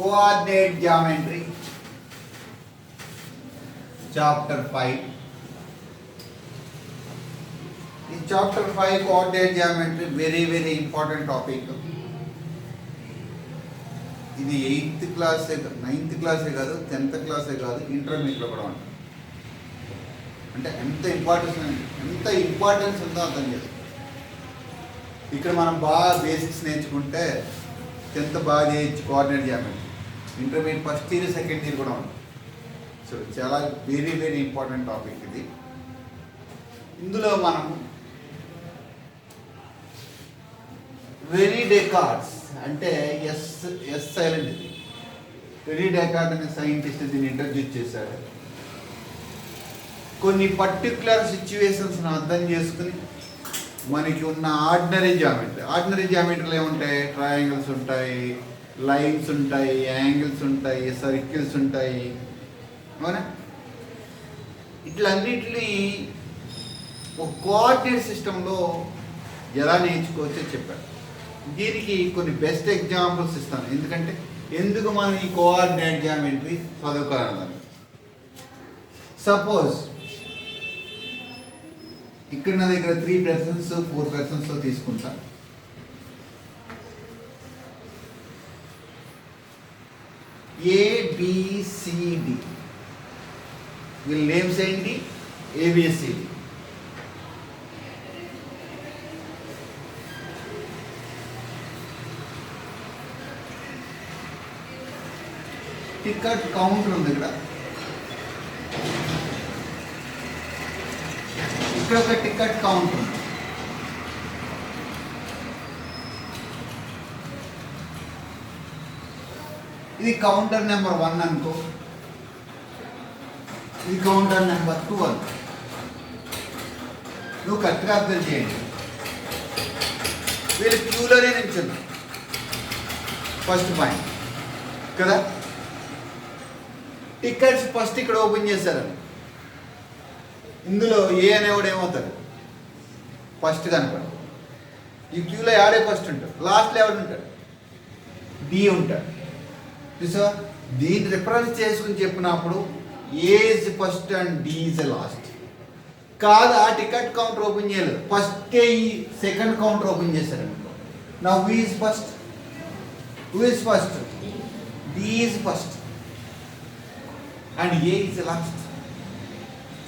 Coordinate geometry, chapter 5. In chapter 5, coordinate geometry, very important topic. ఇది 8th class 9th క్లాసే కాదు 10th క్లాసే కాదు ఇంటర్మీడియట్లో కూడా ఉంటుంది. అంటే ఎంత ఇంపార్టెన్స్ ఉందో అర్థం చేస్తాం. ఇక్కడ మనం బాగా బేసిక్స్ నేర్చుకుంటే 10th బాగా చేయొచ్చు coordinate geometry. Intermediate first year second year కూడా ఉంటుంది. సో చాలా వెరీ ఇంపార్టెంట్ టాపిక్ ఇది. ఇందులో మనం రెనీ డెకార్డ్స్ అంటే ఎస్ సైలెంట్ ఇది. రెనీ డెకార్డ్ అనే సైంటిస్ట్ దీన్ని ఇంట్రడ్యూస్ చేశాడు. కొన్ని పర్టికులర్ సిచ్యువేషన్స్ని అర్థం చేసుకుని మనకి ఉన్న ఆర్డినరీ జామెట్రీలో ఏముంటాయి? ట్రయాంగిల్స్ ఉంటాయి, లైన్స్ ఉంటాయి, యాంగిల్స్ ఉంటాయి, సర్కిల్స్ ఉంటాయి, అవునా? ఇట్లన్నిటిని ఒక కోఆర్డినేట్ సిస్టంలో ఎలా నేర్చుకోవచ్చో చెప్పారు. దీనికి కొన్ని బెస్ట్ ఎగ్జాంపుల్స్ ఇస్తాను. ఎందుకు మనం ఈ కోఆర్డినేట్ జామెట్రీ చదువుకోవాలని. సపోజ్ ఇక్కడ నా దగ్గర 3 persons 4 persons తీసుకుంటా. ABCD వీళ్ళ నేమ్స్ ఏంటి? ABCD. టికెట్ కౌంటర్ ఉంది ఇక్కడ ఒక టికెట్ కౌంటర్ ఉంది. ఇది కౌంటర్ నెంబర్ 1 అనుకో, ఇది కౌంటర్ నెంబర్ 2 అనుకో. నువ్వు కరెక్ట్గా అబ్జర్వ్ చేయండి. వీళ్ళు క్యూలోనే నిల్చుంది. ఫస్ట్ పాయింట్ కదా. టికెట్స్ ఫస్ట్ ఇక్కడ ఓపెన్ చేశారని ఇందులో ఏ అనేవాడు ఏమవుతాడు? ఫస్ట్ కనపడు. ఈ క్యూలో ఆడే ఫస్ట్ ఉంటాడు, లాస్ట్లో ఎవడు ఉంటాడు? డి ఉంటాడు. చూసా, దీన్ని రిఫరెన్స్ చేసుకుని చెప్పినప్పుడు A is first and D is last కాదు. ఆ టికెట్ కౌంటర్ ఓపెన్ చేయలేదు, ఫస్టే ఈ సెకండ్ కౌంటర్ ఓపెన్ చేశారు అనుకో. నా who is first? D is first and A is last.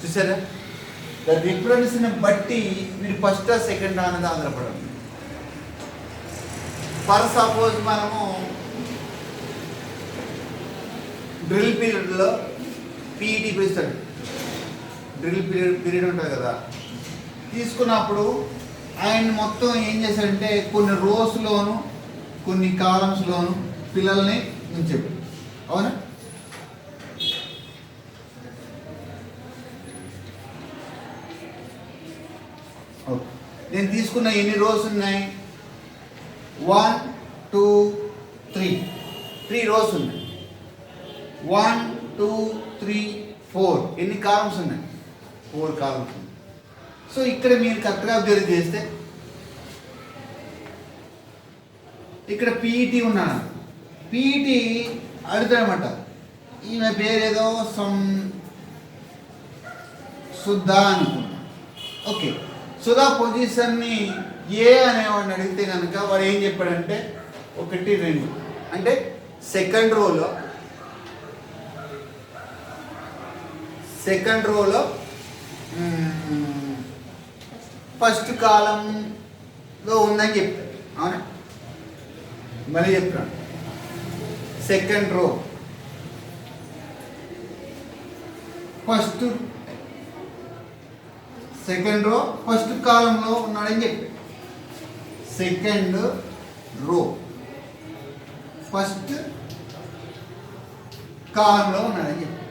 చూసారా, రిఫరెన్స్ని బట్టి మీరు ఫస్ట్ సెకండ్ అనేది ఆధారపడండి. ఫర్ సపోజ్ మనము డ్రిల్ పీరియడ్లో పీఈటీ పిలుస్తాడు. డ్రిల్ పీరియడ్ ఉంటుంది కదా, తీసుకున్నప్పుడు ఆయన మొత్తం ఏం చేశాడంటే కొన్ని రోస్లోను కొన్ని కాలమ్స్లోను పిల్లల్ని ఉంచాడు. అవునా? నేను తీసుకున్న ఎన్ని రోస్ ఉన్నాయి? 1 2 3 రోస్ ఉన్నాయి. 1 2 3 4 ఎన్ని కాలమ్స్ ఉన్నాయి? 4 కాలమ్స్ ఉన్నాయి. సో ఇక్కడ మీరు కరెక్ట్గా అబ్జర్వ్ చేస్తే ఇక్కడ పీఈటీ ఉన్నాను. పీఈటీ అడుగుతాడనమాట, ఈమె పేరేదో సుధా అనుకున్నా. ఓకే, సుధా పొజిషన్ని ఏ అనేవాడిని అడిగితే కనుక వాడు ఏం చెప్పాడంటే 1 2 అంటే సెకండ్ రోలో ఫస్ట్ కాలంలో ఉందని చెప్తాడు. అవునా? మళ్ళీ చెప్తాడు, second row second row first కాలంలో ఉన్నాడని చెప్పి, సెకండ్ రో ఫస్ట్ కాలంలో ఉన్నాడని చెప్పి.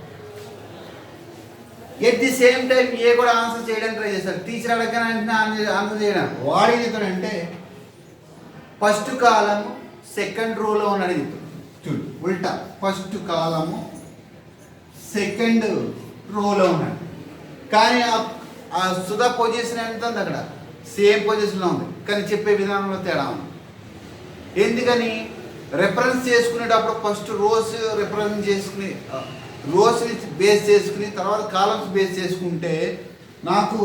ఎట్ ది సేమ్ టైం ఏ కూడా ఆన్సర్ చేయడానికి ట్రై చేస్తాడు. టీచర్ అడగగానే ఆన్సర్ చేయడానికి వాడు ఏం చెప్తాడంటే ఫస్ట్ కాలము సెకండ్ రోలో ఉన్నాడని చెప్తాడు. చూడు, ఉల్టా, ఫస్ట్ కాలము సెకండ్ రోలో ఉన్నాడు. కానీ ఆ సుధా పొజిషన్ ఎంత ఉంది? అక్కడ సేమ్ పొజిషన్లో ఉంది, కానీ చెప్పే విధానంలో తేడా ఉంది. ఎందుకని? రెఫరెన్స్ చేసుకునేటప్పుడు ఫస్ట్ రోస్ రెఫరెన్స్ చేసుకుని రోస్ని బేస్ చేసుకుని తర్వాత కాలమ్స్ బేస్ చేసుకుంటే నాకు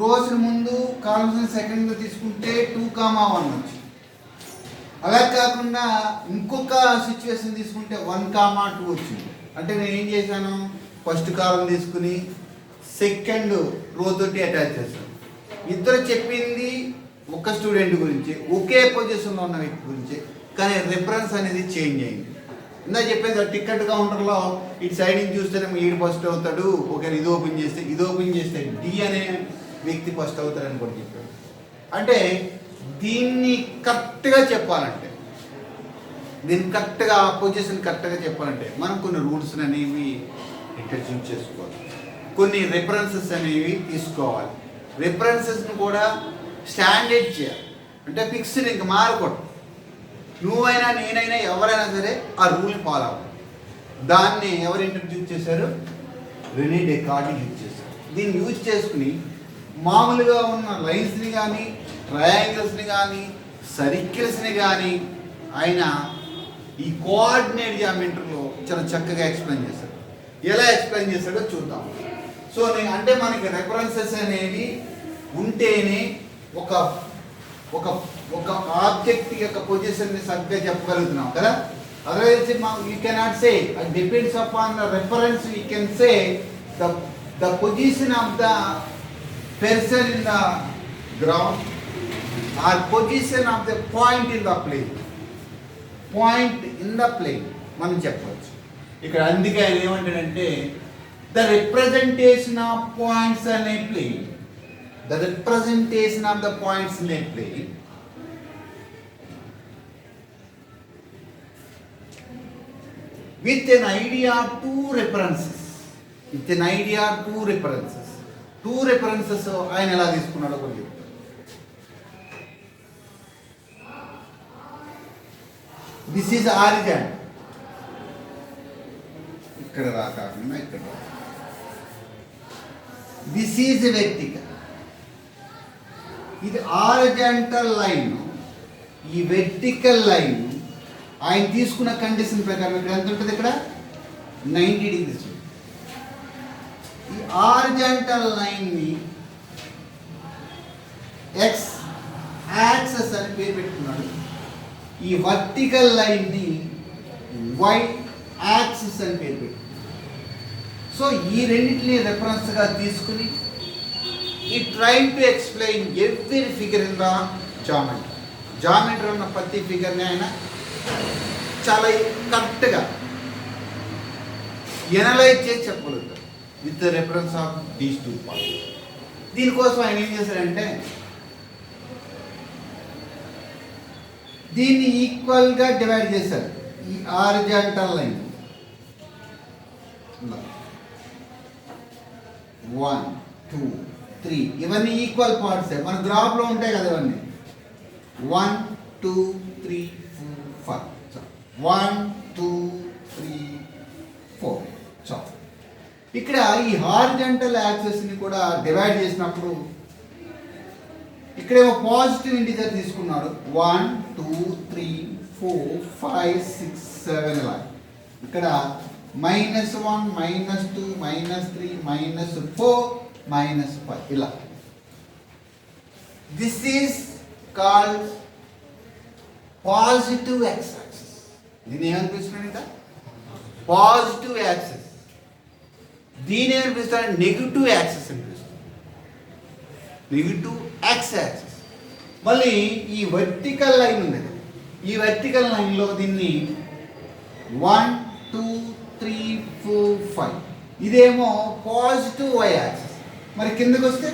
రోస్ని ముందు కాలమ్స్ని సెకండ్గా తీసుకుంటే 2,1 వచ్చింది. అలా కాకుండా ఇంకొక సిచ్యువేషన్ తీసుకుంటే 1,2 వచ్చింది. అంటే నేను ఏం చేశాను, ఫస్ట్ కాలం తీసుకుని సెకండ్ రో తోటి అటాచ్ చేశాను. ఇద్దరు చెప్పింది ఒక స్టూడెంట్ గురించి, ఒకే పొజిషన్లో ఉన్న వ్యక్తి గురించి, కానీ రెఫరెన్స్ అనేది చేంజ్ అయింది. ఇందా చెప్పేది టికెట్ కౌంటర్లో ఇటు సైడ్ నుంచి చూస్తేనేమో ఈడు ఫస్ట్ అవుతాడు, ఒకవేళ ఇది ఓపెన్ చేస్తే డి అనే వ్యక్తి ఫస్ట్ అవుతాడని కూడా చెప్పాడు. అంటే దీన్ని కరెక్ట్గా చెప్పాలంటే, దీన్ని కరెక్ట్గా పొజిషన్ కరెక్ట్గా చెప్పాలంటే మనం కొన్ని రూల్స్ అనేవి ఇంట్రడ్యూస్ చేసుకోవాలి, కొన్ని రెఫరెన్సెస్ అనేవి తీసుకోవాలి. రెఫరెన్సెస్ని కూడా స్టాండర్డ్ చేయాలి, అంటే ఫిక్స్డ్, ఇంకా మారకూడదు. నువ్వైనా నేనైనా ఎవరైనా సరే ఆ రూల్ ఫాలో అవ్వాలి. దాన్ని ఎవరు ఇంట్రడ్యూస్ చేశారు? రెనీ డెకార్డ్ యూజ్ చేశారు. దీన్ని యూజ్ చేసుకుని మామూలుగా ఉన్న లైన్స్ని కానీ, ట్రయాంగిల్స్ని కానీ, సర్కిల్స్ని కానీ ఆయన ఈ కోఆర్డినేట్ జామెట్రీలో చాలా చక్కగా ఎక్స్ప్లెయిన్ చేశాడు. ఎలా ఎక్స్ప్లెయిన్ చేశాడో చూద్దాం. సో అంటే మనకి రెఫరెన్సెస్ అనేవి ఉంటేనే ఒక ఒక ఒక ఆబ్జెక్ట్ యొక్క పొజిషన్ని సరిగ్గా చెప్పగలుగుతున్నాం కదా. Otherwise you cannot say, it depends upon the reference. You can say the position of the person in the ground or position of the point in the plane మనం చెప్పవచ్చు. ఇక్కడ అందుకే ఆయన ఏమంటాడంటే the representation of points on a plane, the representation of the points in a plane with an idea of two references. Two references ఆయన ఎలా తీసుకున్నాడో కూడా చెప్తాడు. దిస్ ఈజ్ ఆరిజన్, ఇక్కడ కాకుండా ఇక్కడ. దిస్ ఈజ్ వెర్టికల్, ఇది హారిజాంటల్ లైన్. ఈ vertical line ఆయన తీసుకున్న కండిషన్ ప్రకారం ఇక్కడ ఎంత ఉంటుంది? ఇక్కడ 90 degrees. ఈ హారిజాంటల్ లైన్ని ఎక్స్ యాక్సెస్ అని పేరు పెట్టుకున్నాడు. ఈ వర్టికల్ లైన్ని వై యాక్సెస్ అని పేరు పెట్టుకున్నాడు. సో ఈ రెండింటిని రెఫరెన్స్గా తీసుకుని ఈ train to explain every figure in the geometry ఉన్న ప్రతి ఫిగర్ని ఆయన చాలా కరెక్ట్గా ఎనలైజ్ చేసి చెప్పగలుగుతారు with the reference of these two points. దీనికోసం ఆయన ఏం చేశారంటే దీన్ని ఈక్వల్గా డివైడ్ చేశారు. ఈ హారిజాంటల్ లైన్ 1 2 3 ఇవన్నీ ఈక్వల్ పార్ట్స్ మన గ్రాఫ్లో ఉంటాయి కదా. ఇవన్నీ 1 2 3 4 5 1 2 3 4 చాలు. ఇక్కడ ఈ హారిజాంటల్ యాక్సెస్ని కూడా డివైడ్ చేసినప్పుడు ఇక్కడేమో పాజిటివ్ ఇంటిజర్ తీసుకున్నాడు. 1 2 3 4 5 6 7 ఇలా. ఇక్కడ -1 -2 -3 -4 -5 ఇలా. This is called positive access. దీన్ని ఏమనిపిస్తున్నాడు? ఇంకా పాజిటివ్ యాక్సెస్. దీని ఏమనిపిస్తాడు? నెగిటివ్ యాక్సెస్ అనిపిస్తుంది. Negative access. మళ్ళీ ఈ వర్టికల్ లైన్ ఉంది, ఈ వర్టికల్ లైన్లో దీన్ని 1 2 3 4 5 ఇదేమో పాజిటివ్ వై యాక్సెస్. మరి కిందకి వస్తే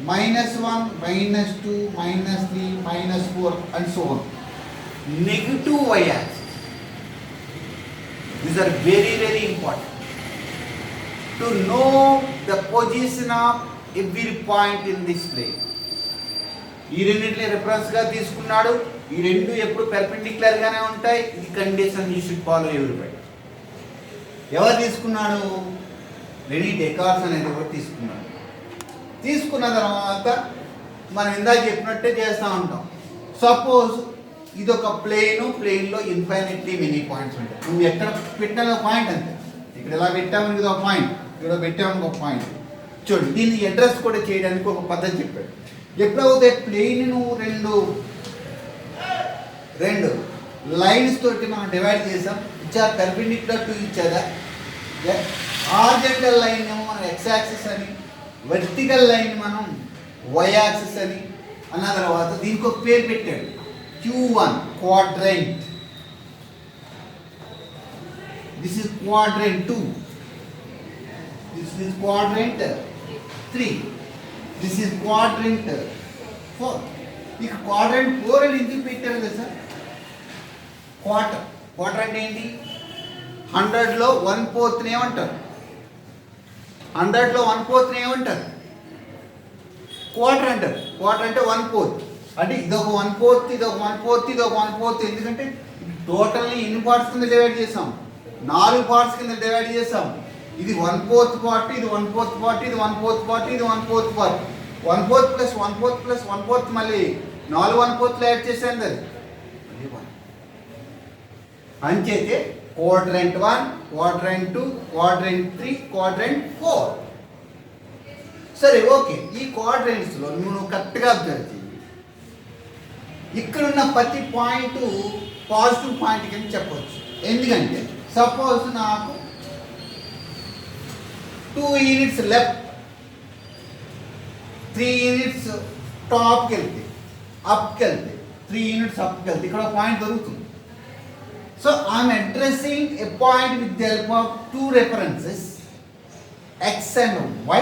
-1 -2 -3 -4 and so on, negative Y axis. These are very, very important to know the position of every point in this plane. ఈ రెండింటిని రెఫరెన్స్గా తీసుకున్నాడు. ఈ రెండు ఎప్పుడు పెర్పెండిక్యులర్గానే ఉంటాయి. ఈ condition you should follow everybody. ఎవరు తీసుకున్నాడు? రెనీ డెకార్డ్స్ అనేది ఒకటి తీసుకున్నాడు. తీసుకున్న తర్వాత మనం ఇందాక చెప్పినట్టే చేస్తూ ఉంటాం. సపోజ్ ఇది ఒక ప్లేన్లో ఇన్ఫైనెట్లీ మెనీ పాయింట్స్ ఉంటాయి. నువ్వు ఎక్కడ పెట్టినా పాయింట్ అంతే. ఇక్కడ ఎలా పెట్టాము ఇది ఒక పాయింట్, ఇక్కడ పెట్టాము ఒక పాయింట్. చూడండి, దీన్ని అడ్రస్ కూడా చేయడానికి ఒక పద్ధతి చెప్పాడు. ఎప్పుడైతే ప్లేన్ రెండు లైన్స్ తోటి మనం డివైడ్ చేసాం, which are perpendicular to each other. Horizontal line ఏమో మనం ఎక్స్ యాక్సిస్ అని, వర్టికల్ లైన్ మనం వై యాక్సిస్ అని అన్న తర్వాత దీనికి ఒక పేరు పెట్టాడు, Q1 quadrant. This is quadrant 2. This is quadrant 3. This is quadrant 4. ఇక quadrant 4 అని ఎందుకు పెట్టారు కదా సార్? క్వార్టర్ అంటే ఏంటి? 100లో 1/4 ఏమంటారు? 100లో 1/4 ఏమంటారు? క్వార్టర్ అంటారు. క్వార్టర్ అంటే 1/4. అంటే ఇదొక 1/4, ఇదొక 1/4, ఇదొక 1/4. ఎందుకంటే టోటల్ని ఎన్ని పార్ట్స్ కింద డివైడ్ చేసాం? 4 పార్ట్స్ కింద డివైడ్ చేసాం. ఇది 1/4 పార్ట్, ఇది 1/4 పార్ట్, ఇది 1/4 పార్ట్, ఇది 1/4 పార్ట్. 1/4 ప్లస్ 1/4 ప్లస్ 1/4 మళ్ళీ 4 1/4 యాడ్ చేసాను అది అంచేతే క్వాడ్రంట్ 1, క్వాడ్రంట్ 2, క్వాడ్రంట్ 3, క్వాడ్రంట్ 4. సరే ఓకే, ఈ క్వాడ్రంట్స్లో నువ్వు కరెక్ట్గా అబ్జర్వ్ చేయి. ఇక్కడున్న ప్రతి పాయింట్ పాజిటివ్ పాయింట్ కింద చెప్పవచ్చు. ఎందుకంటే సపోజ్ నాకు 2 యూనిట్స్ లెఫ్ట్, 3 యూనిట్స్ టాప్కి వెళ్తే, అప్కి వెళ్తే, 3 యూనిట్స్ అప్కి వెళ్తే ఇక్కడ పాయింట్ దొరుకుతుంది. So I'm addressing a point with the help of 2 references X and Y.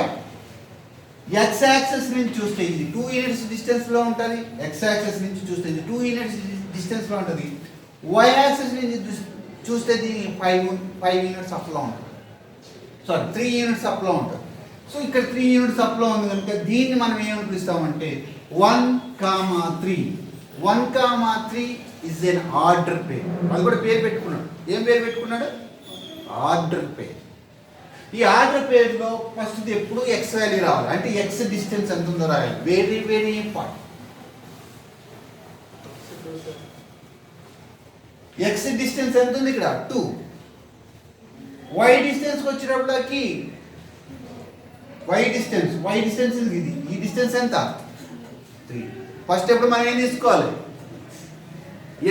X axis నుంచి చూస్తే ఇది 2 యూనిట్స్ డిస్టెన్స్లో ఉంటుంది, ఎక్స్ యాక్సెస్ నుంచి చూస్తే ఇది 2 యూనిట్స్ డిస్టెన్స్లో ఉంటుంది, వై యాక్సెస్ నుంచి చూస్తే దీనికి 5 యూనిట్స్ అప్లో ఉంటుంది, సారీ 3 యూనిట్స్ అప్లో ఉంటుంది. సో ఇక్కడ 3 యూనిట్స్ అప్లో ఉంది కనుక దీన్ని మనం ఏమని పిలుస్తామంటే 1,3. 1,3 ఇస్ ఎన్ ఆర్డర్ పేర్. అది కూడా పేరు పెట్టుకున్నాడు. ఏం పేరు పెట్టుకున్నాడు? ఆర్డర్ పేర్. ఈ ఆర్డర్ పేరులో ఫస్ట్ ఎప్పుడు ఎక్స్ వాల్యూ రావాలి, అంటే ఎక్స్ డిస్టెన్స్ ఎంత ఉందో రాయాలి. Very very important. X distance ఎంత ఉంది ఇక్కడ? 2. వై డిస్టెన్స్కి వచ్చేటప్పటికి వై డిస్టెన్స్ ఇది, ఈ డిస్టెన్స్ ఎంత? 3. ఫస్ట్ ఎప్పుడు మనం ఏం తీసుకోవాలి?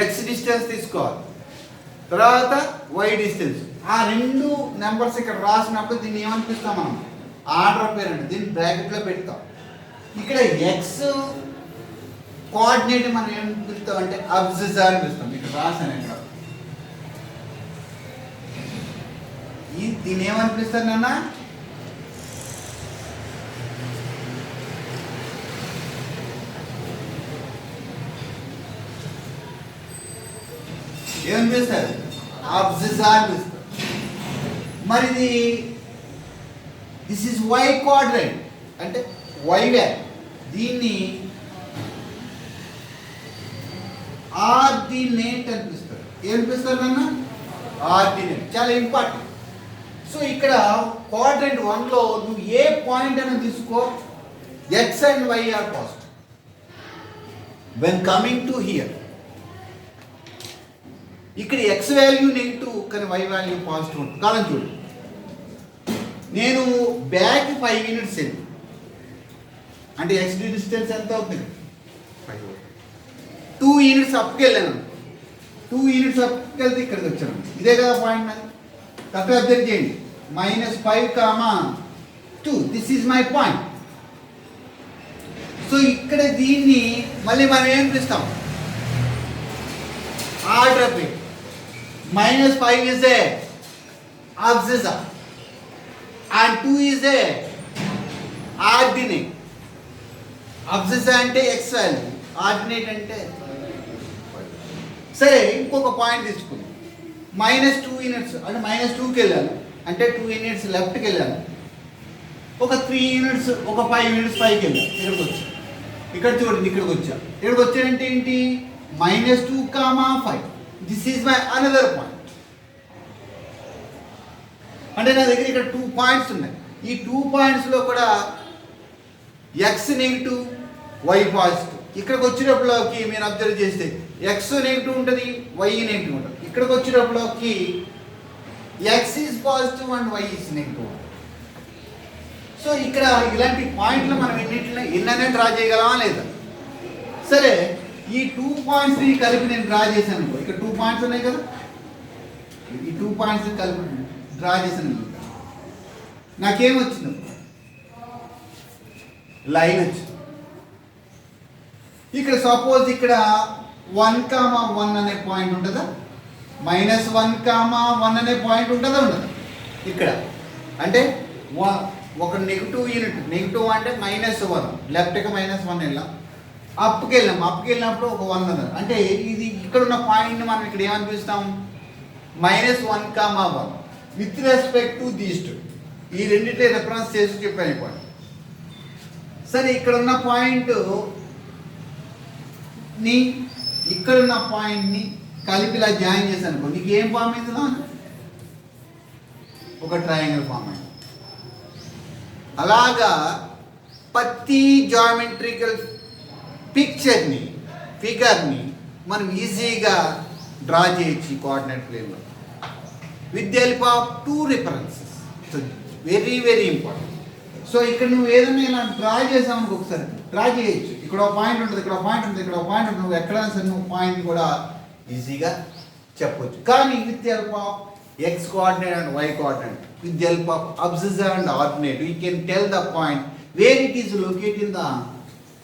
ఎక్స్ డిస్టెన్స్ తీసుకోవాలి, తర్వాత వై డిస్టెన్స్. ఆ 2 నెంబర్స్ ఇక్కడ రాసినప్పుడు దీన్ని ఏమనిపిస్తాం మనం? ఆర్డర్ పేరు అంటే దీన్ని బ్రాకెట్లో పెడతాం. ఇక్కడ ఎక్స్ కోఆర్డినేట్ మనం ఏం పిలుస్తాం అంటే అబ్సిస్ అని పిలుస్తాం. ఇక్కడ రాసాను ఇక్కడ. దీన్ని ఏమనిపిస్తాను నాన్న? ఏమనిపిస్తారు? అబ్సిస్ అని పిలుస్తారు. మరి దిస్ ఇస్ వై క్వాడ్రంట్ అంటే వై వ్యాల్. దీన్ని ఆర్డినేట్ అనిపిస్తారు. ఏమనిపిస్తారు అన్న? ఆర్డినేట్. చాలా ఇంపార్టెంట్. సో ఇక్కడ క్వాడ్రంట్ 1లో నువ్వు ఏ పాయింట్ అయినా తీసుకో, X and Y are positive. When coming to here ఇక్కడ ఎక్స్ వాల్యూ నెగిటివ్ కానీ వై వాల్యూ పాజిటివ్ ఉంటుంది. కాలం చూడు, నేను బ్యాక్ 5 యూనిట్స్ వెళ్ళి అంటే ఎక్స్ డిస్టెన్స్ ఎంత అవుతుంది? 5. 2 యూనిట్స్ అప్కి వెళ్ళాను. 2 యూనిట్స్ అప్కి వెళ్తే ఇక్కడికి వచ్చాను. ఇదే కదా పాయింట్. నాది కరెక్ట్గా అబ్జర్వ్ చేయండి. -5,2 this is my point. So ఇక్కడ దీన్ని మళ్ళీ మనం ఏం పిలుస్తాం? Order pair. -5 is a abscissa and 2 is a ordinate. Abscissa అంటే x వాల్యూ, ఆర్డినేట్ అంటే. సరే ఇంకొక పాయింట్ తీసుకుంది. -2 యూనిట్స్ అంటే -2కి వెళ్ళాను, అంటే 2 యూనిట్స్ లెఫ్ట్కి వెళ్ళాను. ఒక 3 యూనిట్స్, ఒక 5 యూనిట్స్ పైకి వెళ్ళాను. ఇక్కడికి వచ్చాను. ఇక్కడ చూడండి, ఇక్కడికి వచ్చాను. ఇక్కడికి వచ్చానంటే ఏంటి? -2,5. This is my another point. అంటే నా దగ్గర ఇక్కడ 2 పాయింట్స్ ఉన్నాయి. ఈ 2 పాయింట్స్లో కూడా ఎక్స్ నెగిటివ్, వై పాజిటివ్. ఇక్కడికి వచ్చేటప్పటికి మీరు అబ్జర్వ్ చేస్తే ఎక్స్ నెగిటివ్ ఉంటుంది, వై నెగిటివ్ ఉంటుంది. ఇక్కడికి వచ్చేటప్పటికి X is positive and Y is negative. So ఇక్కడ ఇలాంటి పాయింట్లు మనం ఎన్నైనా డ్రా చేయగలమా లేదా? సరే, ఈ 2 పాయింట్స్ని కలిపి నేను డ్రా చేశాను అనుకో. ఇక్కడ 2 పాయింట్స్ ఉన్నాయి కదా, ఈ 2 పాయింట్స్ని కలిపి డ్రా చేశాను అనుకో. నాకేమొచ్చింది? లైన్ వచ్చింది. ఇక్కడ సపోజ్ ఇక్కడ 1,1 అనే పాయింట్ ఉంటుందా? -1,1 అనే పాయింట్ ఉంటుందా? ఉండదు. ఇక్కడ అంటే ఒక నెగిటివ్ యూనిట్, నెగిటివ్ అంటే -1, లెఫ్ట్కి -1 వెళ్ళాం, అప్కి వెళ్ళినప్పుడు ఒక 1 ఉన్నది. అంటే ఇది ఇక్కడ ఉన్న పాయింట్ని మనం ఇక్కడ ఏమనిపిస్తాం? -1,1 with respect to these two. ఈ రెండింటిని రెఫరెన్స్ చేసి చెప్పాను ఈ పాయింట్. సరే, ఇక్కడ ఉన్న పాయింట్ని ఇక్కడున్న పాయింట్ని కలిపి ఇలా జాయిన్ చేశాను అనుకో. నీకు ఏం ఫామ్ అవుతుందో ఒక ట్రయాంగిల్ ఫామ్ అయింది. అలాగా ప్రతి జామెట్రికల్ ఫిగర్ని మనం ఈజీగా డ్రా చేయొచ్చు ఈ కోఆర్డినేట్ ప్లేన్లో with the help of 2 references. So very very important. So ఇక్కడ నువ్వు ఏదైనా ఇలా డ్రా చేసావు ఒకసారి డ్రా చేయొచ్చు. ఇక్కడ ఒక పాయింట్ ఉంటుంది, ఇక్కడ ఒక పాయింట్ ఉంటుంది, ఇక్కడ ఒక పాయింట్ ఉంటుంది. నువ్వు ఎక్కడైనా సరే నువ్వు పాయింట్ కూడా ఈజీగా చెప్పొచ్చు. కానీ with the help of X coordinate and Y coordinate, with the help of abscissa and ordinate, we can tell the point where it is located in the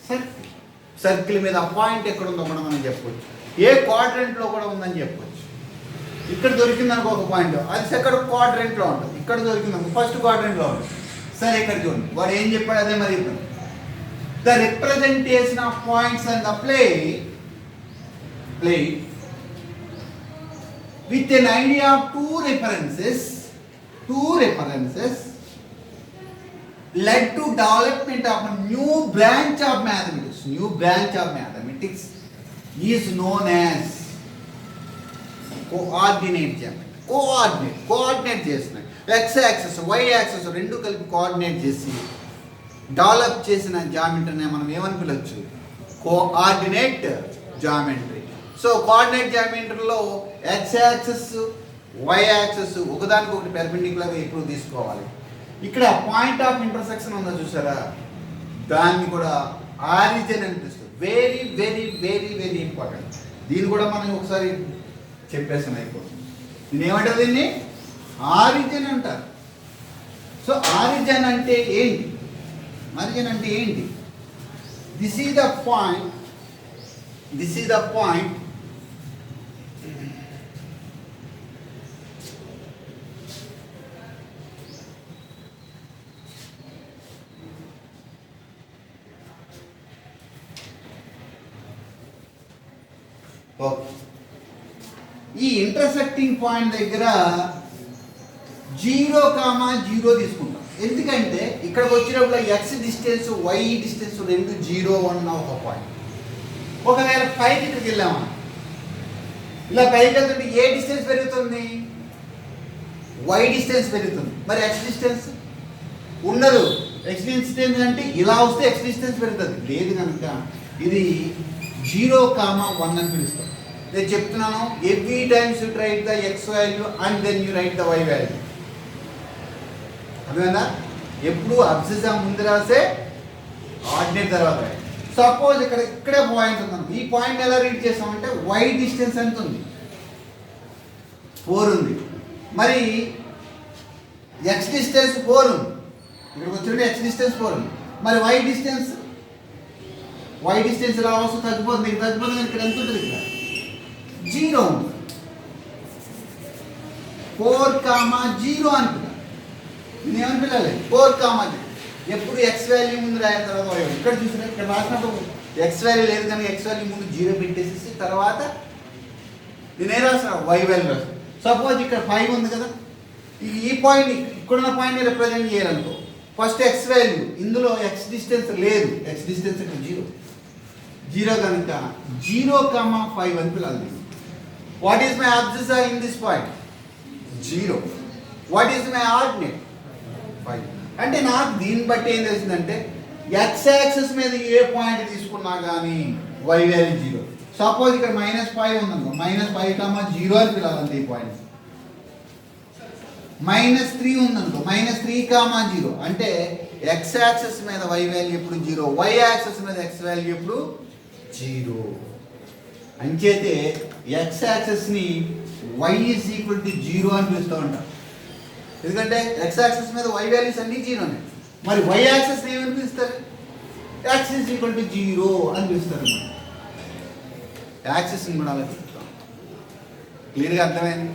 circle. Circle మీద ఆ పాయింట్ ఎక్కడ ఉందో కూడా మనం చెప్పవచ్చు. ఏ క్వాడ్రంట్లో కూడా ఉందని చెప్పవచ్చు. ఇక్కడ దొరికిందనుకో ఒక పాయింట్, అది సెకండ్ క్వాడ్రంట్లో ఉంటుంది. ఇక్కడ దొరికిందనుకో ఫస్ట్ క్వాడ్రంట్లో ఉంటుంది. సరే, ఇక్కడ చూడండి వాడు ఏం చెప్పాడు, అదే మరి ఇప్పుడు the representation of points and the play with an idea of 2 references led to development of a new branch of mathematics. New branch of mathematics is known as coordinate geometry. Coordinate చేస్తున్నాయి. x axis y axis రెండు కలిపి coordinate చేసి develop చేసిన జామెట్రీని మనం ఏమని పిలవచ్చు? Coordinate geometry. So coordinate జామెట్రీలో x axis y axis ఒకదానికొకటి పెర్పెండిక్యులర్గా ఎప్పుడు తీసుకోవాలి. ఇక్కడ పాయింట్ ఆఫ్ ఇంటర్సెక్షన్ ఉందో చూసారా, దాన్ని కూడా ఆరిజిన్ అని పిలుస్తుంది. Very very very very important. దీన్ని కూడా మనం ఒకసారి చెప్పేసాను అయిపోతుంది. దీన్ని ఏమంటారు? దీన్ని ఆరిజిన్ అంటారు. సో ఆరిజిన్ అంటే ఏంటి? దిస్ ఈజ్ ద పాయింట్ ఈ ఇంటర్సెక్టింగ్ పాయింట్ దగ్గర 0,0 తీసుకుంటాం. ఎందుకంటే ఇక్కడికి వచ్చినప్పుడు ఎక్స్ డిస్టెన్స్ వై డిస్టెన్స్ రెండు 0, 1 ఒక పాయింట్. ఒకవేళ పైకి ఇక్కడికి వెళ్ళామా, ఇలా పైకి వెళ్తుంటే ఏ డిస్టెన్స్ పెరుగుతుంది? వై డిస్టెన్స్ పెరుగుతుంది. మరి ఎక్స్ డిస్టెన్స్ ఉండదు. ఎక్స్ డిస్టెన్స్ అంటే ఇలా వస్తే ఎక్స్ డిస్టెన్స్ పెరుగుతుంది. లేదు కనుక ఇది 0,1 అని పిలుస్తాం. నేను చెప్తున్నాను, every times you write the X value and then you write the Y value. అర్థమైందా? ఎప్పుడు అబ్సిసా ముందు రాసే ఆర్డినేట్ తర్వాత. సపోజ్ ఇక్కడే పాయింట్ ఉందనుకో. ఈ పాయింట్ ఎలా రీడ్ చేస్తామంటే వై డిస్టెన్స్ ఎంత ఉంది? 4 ఉంది. మరి ఎక్స్ డిస్టెన్స్ 4 ఉంది. ఇక్కడికి వచ్చినట్టు ఎక్స్ డిస్టెన్స్ 4 ఉంది. మరి వై డిస్టెన్స్ ఇలా వస్తుంది, తగ్గిపోతుంది. ఇక్కడ ఎంత ఉంటుంది? ఇక్కడ 0 ఉంది. 4,0 అనుకున్నా. నేను ఏమని పిల్లలే 4,0. ఎప్పుడు ఎక్స్ వాల్యూ ముందు రాయిన తర్వాత వై. ఇక్కడ చూసిన ఇక్కడ రాసినప్పుడు ఎక్స్ వాల్యూ లేదు కానీ ఎక్స్ వాల్యూ ముందు 0 పెట్టేసేసి తర్వాత నేనేం రాసిన వై వాల్యూ రాసిన. సపోజ్ ఇక్కడ 5 ఉంది కదా, ఈ పాయింట్ ఇక్కడున్న పాయింట్ని రిప్రజెంట్ చేయాలనుకో. ఫస్ట్ ఎక్స్ వాల్యూ, ఇందులో ఎక్స్ డిస్టెన్స్ లేదు, ఎక్స్ డిస్టెన్స్ ఇక్కడ 0 కనుక 0,5 అని పిల్లలు. What is my abscissa in this point? 0. What is my ordinate? 5. అంటే నాకు దీన్ని బట్టి ఏం తెలిసిందంటే ఎక్స్ యాక్సిస్ మీద ఏ పాయింట్ తీసుకున్నా కానీ వై వాల్యూ 0. సపోజ్ ఇక్కడ -5 ఉందనుకో, -5, 0 అని పిలవాలంటే ఈ పాయింట్. -3 ఉందనుకో, -3, 0 అంటే x యాక్సిస్ మీద y వాల్యూ ఎప్పుడు 0, y యాక్సిస్ మీద x వాల్యూ ఎప్పుడు 0. అంచేతే x యాక్సిస్ ని y = 0 అని పిలుస్తూ ఉంటాం. ఎందుకంటే x యాక్సిస్ మీద y వాల్యూస్ అన్ని 0నే. మరి y యాక్సిస్ ని ఏమని పిలుస్తారు? x = 0 అని పిలుస్తారు. యాక్సిస్ ని కూడా అలా చెప్తాం. క్లియర్గా అర్థమైంది?